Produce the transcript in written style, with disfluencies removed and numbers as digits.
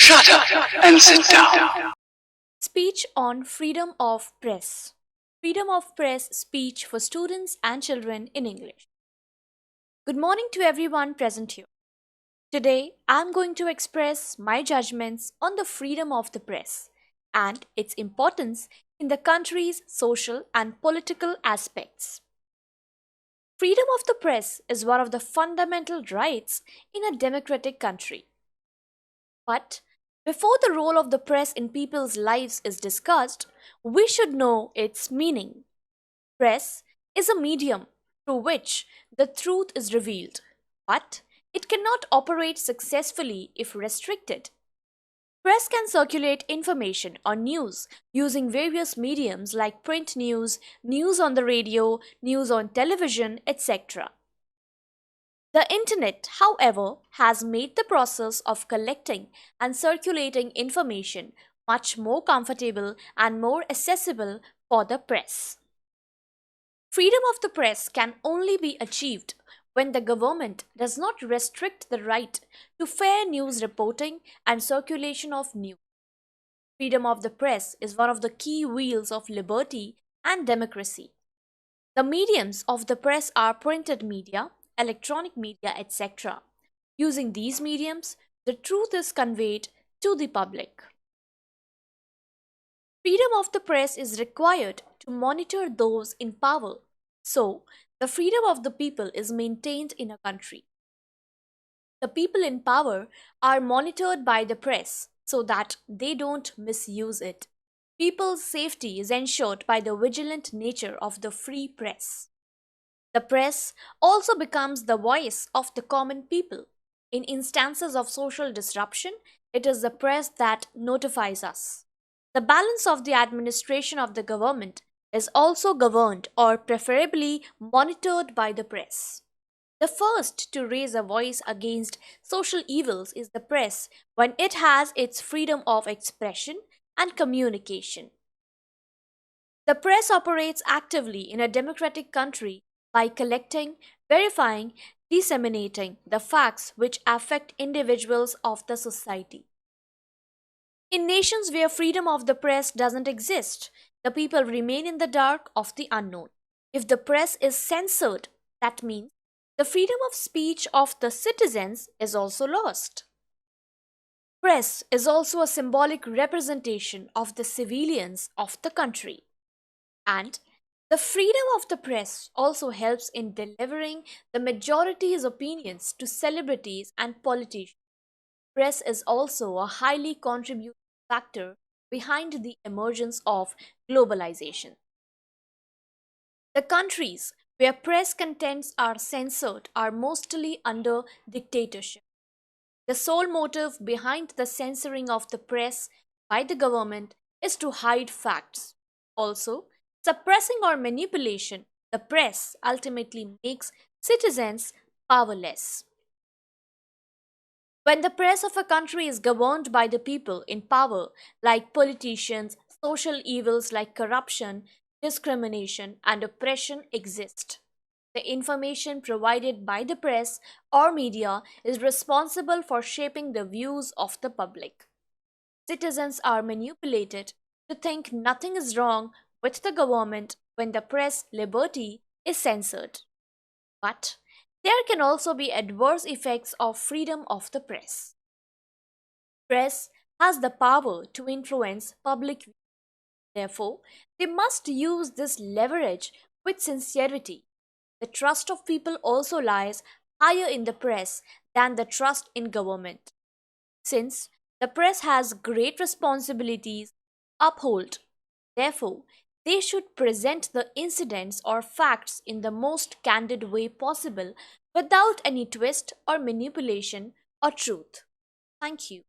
Shut up and sit down. Speech on freedom of press. Freedom of press speech for students and children in English. Good morning to everyone present here. Today, I'm going to express my judgments on the freedom of the press and its importance in the country's social and political aspects. Freedom of the press is one of the fundamental rights in a democratic country. But before the role of the press in people's lives is discussed, we should know its meaning. Press is a medium through which the truth is revealed, but it cannot operate successfully if restricted. Press can circulate information or news using various mediums like print news, news on the radio, news on television, etc. The internet, however, has made the process of collecting and circulating information much more comfortable and more accessible for the press. Freedom of the press can only be achieved when the government does not restrict the right to fair news reporting and circulation of news. Freedom of the press is one of the key wheels of liberty and democracy. The mediums of the press are printed media, electronic media, etc. Using these mediums, the truth is conveyed to the public. Freedom of the press is required to monitor those in power, so the freedom of the people is maintained in a country. The people in power are monitored by the press so that they don't misuse it. People's safety is ensured by the vigilant nature of the free press. The press also becomes the voice of the common people. In instances of social disruption, it is the press that notifies us. The balance of the administration of the government is also governed or preferably monitored by the press. The first to raise a voice against social evils is the press when it has its freedom of expression and communication. The press operates actively in a democratic country by collecting, verifying, disseminating the facts which affect individuals of the society. In nations where freedom of the press doesn't exist, the people remain in the dark of the unknown. If the press is censored, that means the freedom of speech of the citizens is also lost. Press is also a symbolic representation of the civilians of the country. And the freedom of the press also helps in delivering the majority's opinions to celebrities and politicians. Press is also a highly contributing factor behind the emergence of globalization. The countries where press contents are censored are mostly under dictatorship. The sole motive behind the censoring of the press by the government is to hide facts. Also, suppressing or manipulation the press ultimately makes citizens powerless. When the press of a country is governed by the people in power, like politicians, social evils like corruption, discrimination, and oppression exist. The information provided by the press or media is responsible for shaping the views of the public. Citizens are manipulated to think nothing is wrong with the government when the press liberty is censored. But there can also be adverse effects of freedom of the press. Press has the power to influence public view. Therefore, they must use this leverage with sincerity. The trust of people also lies higher in the press than the trust in government. Since the press has great responsibilities to uphold, therefore, they should present the incidents or facts in the most candid way possible without any twist or manipulation or truth. Thank you.